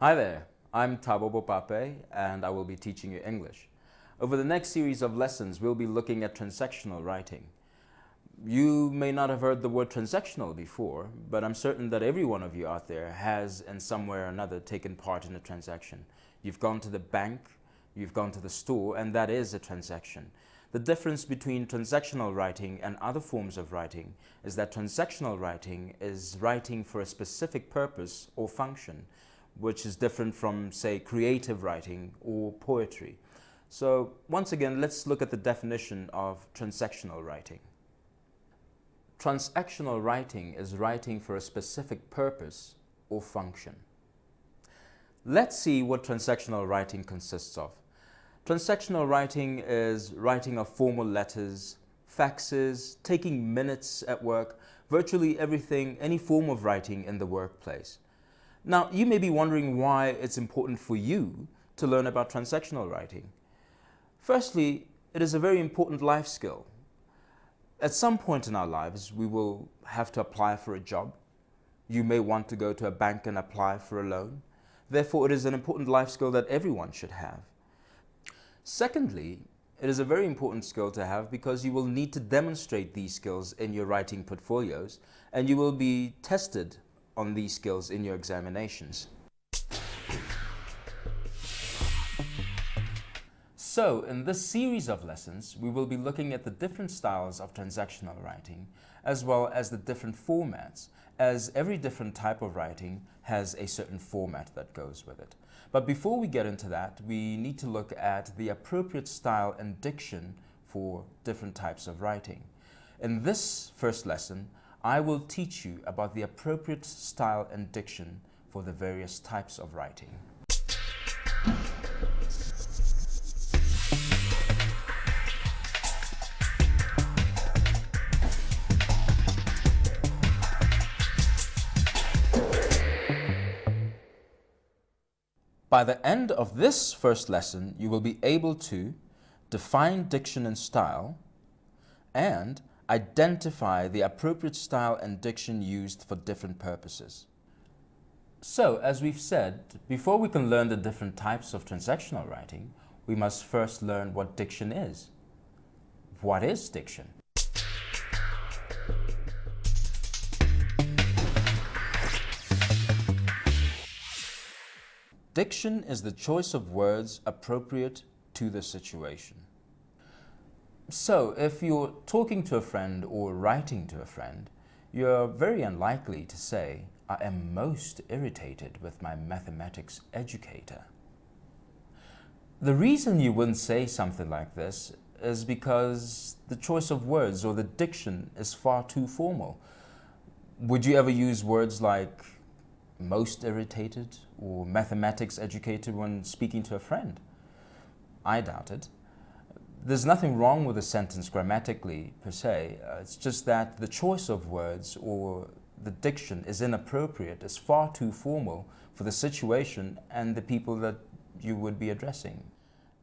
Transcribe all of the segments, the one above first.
Hi there, I'm Thabo Bopape and I will be teaching you English. Over the next series of lessons, we'll be looking at transactional writing. You may not have heard the word transactional before, but I'm certain that every one of you out there has in some way or another taken part in a transaction. You've gone to the bank, you've gone to the store, and that is a transaction. The difference between transactional writing and other forms of writing is that transactional writing is writing for a specific purpose or function, which is different from, say, creative writing or poetry. So once again, let's look at the definition of transactional writing. Transactional writing is writing for a specific purpose or function. Let's see what transactional writing consists of. Transactional writing is writing of formal letters, faxes, taking minutes at work, virtually everything, any form of writing in the workplace. Now, you may be wondering why it's important for you to learn about transactional writing. Firstly, it is a very important life skill. At some point in our lives, we will have to apply for a job. You may want to go to a bank and apply for a loan. Therefore, it is an important life skill that everyone should have. Secondly, it is a very important skill to have because you will need to demonstrate these skills in your writing portfolios, and you will be tested on these skills in your examinations. So, in this series of lessons, we will be looking at the different styles of transactional writing, as well as the different formats, as every different type of writing has a certain format that goes with it. But before we get into that, we need to look at the appropriate style and diction for different types of writing. In this first lesson, I will teach you about the appropriate style and diction for the various types of writing. By the end of this first lesson, you will be able to define diction and style and identify the appropriate style and diction used for different purposes. So, as we've said, before we can learn the different types of transactional writing, we must first learn what diction is. What is diction? Diction is the choice of words appropriate to the situation. So, if you're talking to a friend or writing to a friend, you're very unlikely to say, "I am most irritated with my mathematics educator." The reason you wouldn't say something like this is because the choice of words or the diction is far too formal. Would you ever use words like most irritated or mathematics educator when speaking to a friend? I doubt it. There's nothing wrong with a sentence grammatically per se. It's just that the choice of words or the diction is inappropriate, is far too formal for the situation and the people that you would be addressing.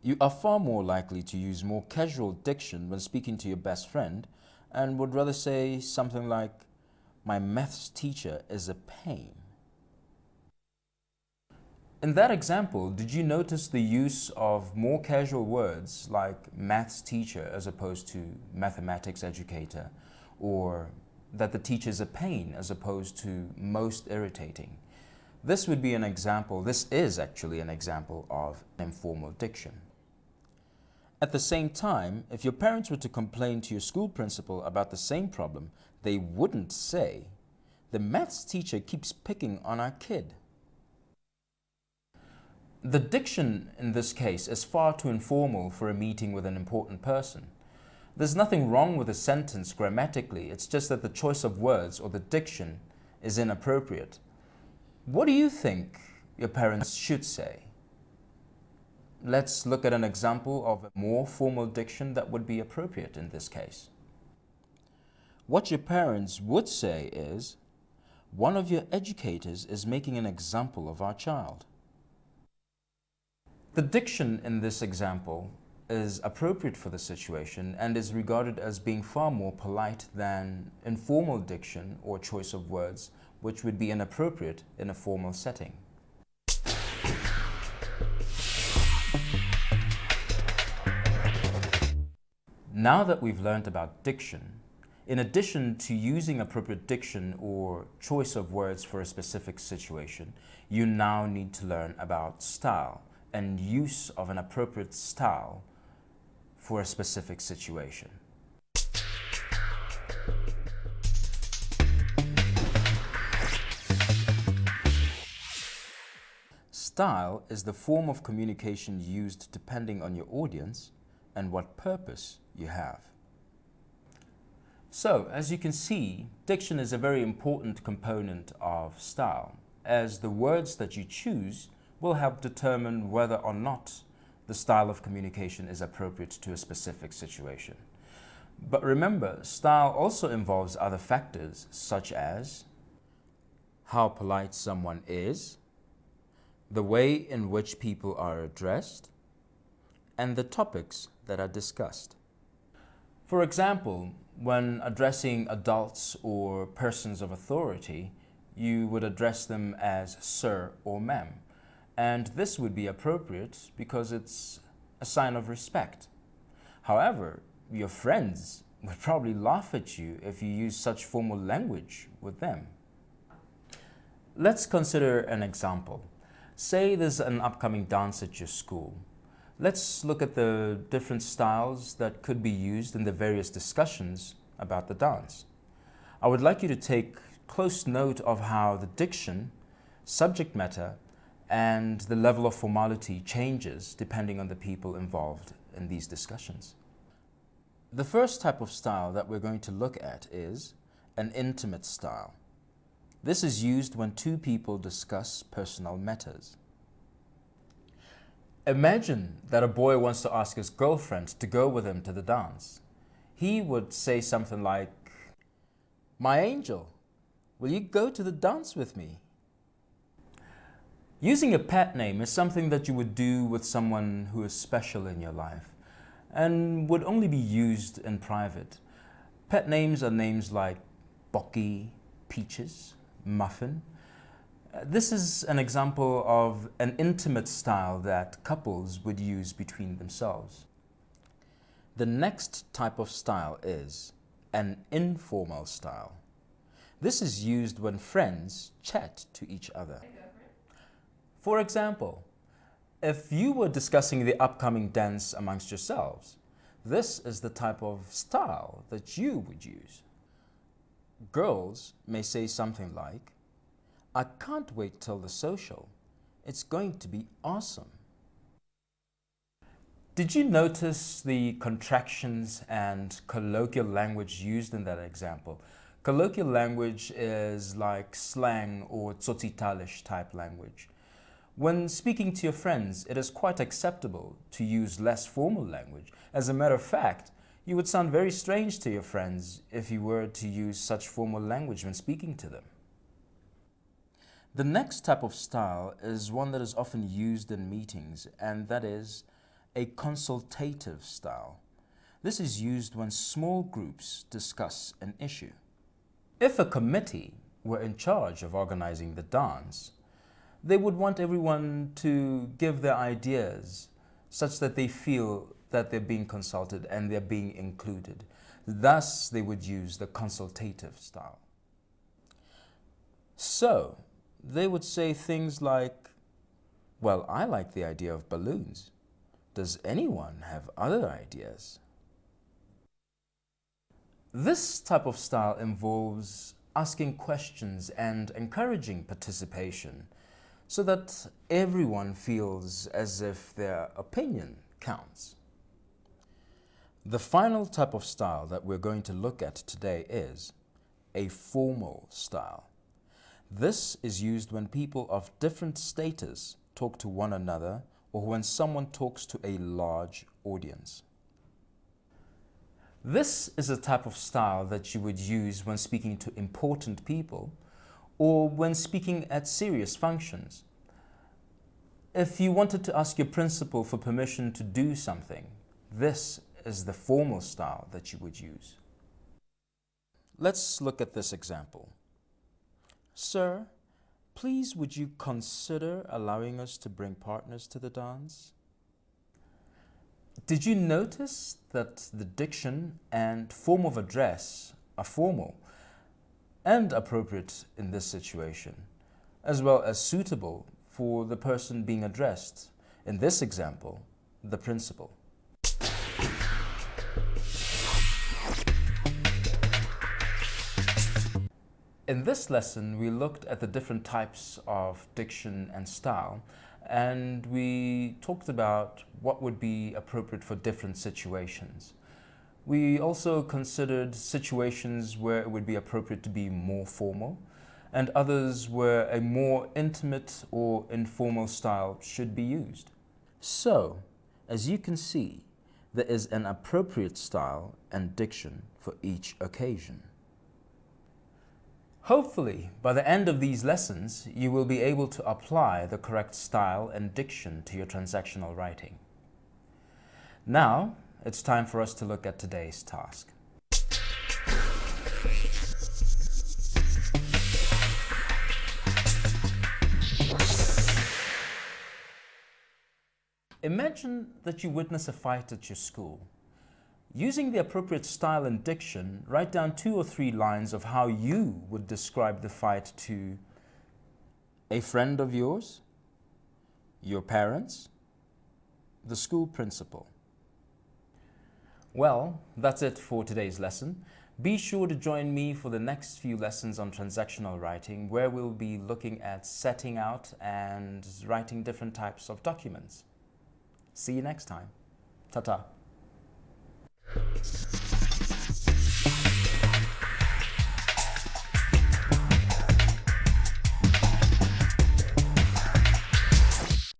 You are far more likely to use more casual diction when speaking to your best friend and would rather say something like, "My maths teacher is a pain." In that example, did you notice the use of more casual words like maths teacher as opposed to mathematics educator, or that the teacher is a pain as opposed to most irritating? This would be an example, this is actually an example of informal diction. At the same time, if your parents were to complain to your school principal about the same problem, they wouldn't say, "The maths teacher keeps picking on our kid." The diction in this case is far too informal for a meeting with an important person. There's nothing wrong with a sentence grammatically, it's just that the choice of words or the diction is inappropriate. What do you think your parents should say? Let's look at an example of a more formal diction that would be appropriate in this case. What your parents would say is, "One of your educators is making an example of our child." The diction in this example is appropriate for the situation and is regarded as being far more polite than informal diction or choice of words, which would be inappropriate in a formal setting. Now that we've learned about diction, in addition to using appropriate diction or choice of words for a specific situation, you now need to learn about style and use of an appropriate style for a specific situation. Style is the form of communication used depending on your audience and what purpose you have. So, as you can see, diction is a very important component of style, as the words that you choose will help determine whether or not the style of communication is appropriate to a specific situation. But remember, style also involves other factors such as how polite someone is, the way in which people are addressed, and the topics that are discussed. For example, when addressing adults or persons of authority, you would address them as sir or ma'am, and this would be appropriate because it's a sign of respect. However, your friends would probably laugh at you if you use such formal language with them. Let's consider an example. Say there's an upcoming dance at your school. Let's look at the different styles that could be used in the various discussions about the dance. I would like you to take close note of how the diction, subject matter, and the level of formality changes depending on the people involved in these discussions. The first type of style that we're going to look at is an intimate style. This is used when two people discuss personal matters. Imagine that a boy wants to ask his girlfriend to go with him to the dance. He would say something like, "My angel, will you go to the dance with me?" Using a pet name is something that you would do with someone who is special in your life and would only be used in private. Pet names are names like Bocky, Peaches, Muffin. This is an example of an intimate style that couples would use between themselves. The next type of style is an informal style. This is used when friends chat to each other. For example, if you were discussing the upcoming dance amongst yourselves, this is the type of style that you would use. Girls may say something like, "I can't wait till the social. It's going to be awesome." Did you notice the contractions and colloquial language used in that example? Colloquial language is like slang or tsotsitalish type language. When speaking to your friends, it is quite acceptable to use less formal language. As a matter of fact, you would sound very strange to your friends if you were to use such formal language when speaking to them. The next type of style is one that is often used in meetings, and that is a consultative style. This is used when small groups discuss an issue. If a committee were in charge of organizing the dance, they would want everyone to give their ideas such that they feel that they're being consulted and they're being included. Thus, they would use the consultative style. So, they would say things like, "Well, I like the idea of balloons. Does anyone have other ideas?" This type of style involves asking questions and encouraging participation so that everyone feels as if their opinion counts. The final type of style that we're going to look at today is a formal style. This is used when people of different status talk to one another or when someone talks to a large audience. This is a type of style that you would use when speaking to important people or when speaking at serious functions. If you wanted to ask your principal for permission to do something, this is the formal style that you would use. Let's look at this example. "Sir, please would you consider allowing us to bring partners to the dance?" Did you notice that the diction and form of address are formal and appropriate in this situation, as well as suitable for the person being addressed, in this example, the principal? In this lesson, we looked at the different types of diction and style, and we talked about what would be appropriate for different situations. We also considered situations where it would be appropriate to be more formal, and others where a more intimate or informal style should be used. So, as you can see, there is an appropriate style and diction for each occasion. Hopefully, by the end of these lessons, you will be able to apply the correct style and diction to your transactional writing. Now, it's time for us to look at today's task. Imagine that you witness a fight at your school. Using the appropriate style and diction, write down 2 or 3 lines of how you would describe the fight to a friend of yours, your parents, the school principal. Well, that's it for today's lesson. Be sure to join me for the next few lessons on transactional writing, where we'll be looking at setting out and writing different types of documents. See you next time. Ta-ta.